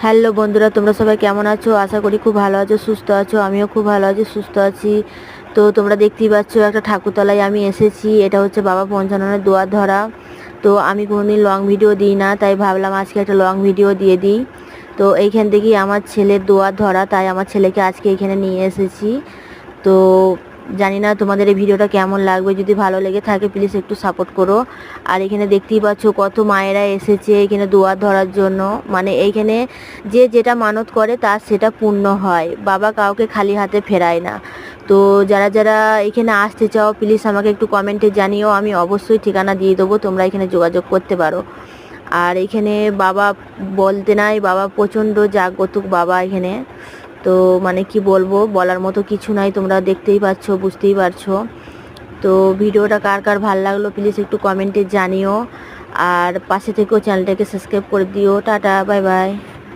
Hello বন্ধুরা, তোমরা সবাই কেমন আছো? আশা করি খুব ভালো আছো, সুস্থ আছো। আমিও খুব ভালো আছি, সুস্থ আছি। তো তোমরা দেখতেই পাচ্ছ একটা ঠাকুরতলায় আমি এসেছি। এটা হচ্ছে বাবা পঞ্চাননের দুয়ার ধরা। তো আমি কোনোদিন লং ভিডিও দিই না, তাই ভাবলাম আজকে একটা লং ভিডিও দিয়ে দিই। তো এইখান থেকেই আমার ছেলের দুয়ার ধরা, তাই আমার ছেলেকে আজকে এখানে নিয়ে এসেছি। তো জানি না তোমাদের এই ভিডিওটা কেমন লাগবে, যদি ভালো লেগে থাকে প্লিজ একটু সাপোর্ট করো। আর এখানে দেখতেই পাচ্ছ কত মায়েরা এসেছে এখানে দুয়ার ধরার জন্য। মানে এইখানে যে যেটা মানত করে তার সেটা পূর্ণ হয়, বাবা কাউকে খালি হাতে ফেরায় না। তো যারা যারা এখানে আসতে চাও প্লিজ আমাকে একটু কমেন্টে জানিও, আমি অবশ্যই ঠিকানা দিয়ে দেবো, তোমরা এখানে যোগাযোগ করতে পারো। আর এখানে বাবা বলতে নাই, বাবা প্রচণ্ড জাগ্রত বাবা এখানে। তো মানে কি বলবো, বলার মতো কিছু নাই, তোমরা দেখতেই পাচ্ছ, বুঝতেই পারছো। তো ভিডিওটা কার কার ভালো লাগলো প্লিজ একটু কমেন্টে জানিও। আর পাশে থেকেও চ্যানেলটাকে সাবস্ক্রাইব করে দিও। Tata, bye bye.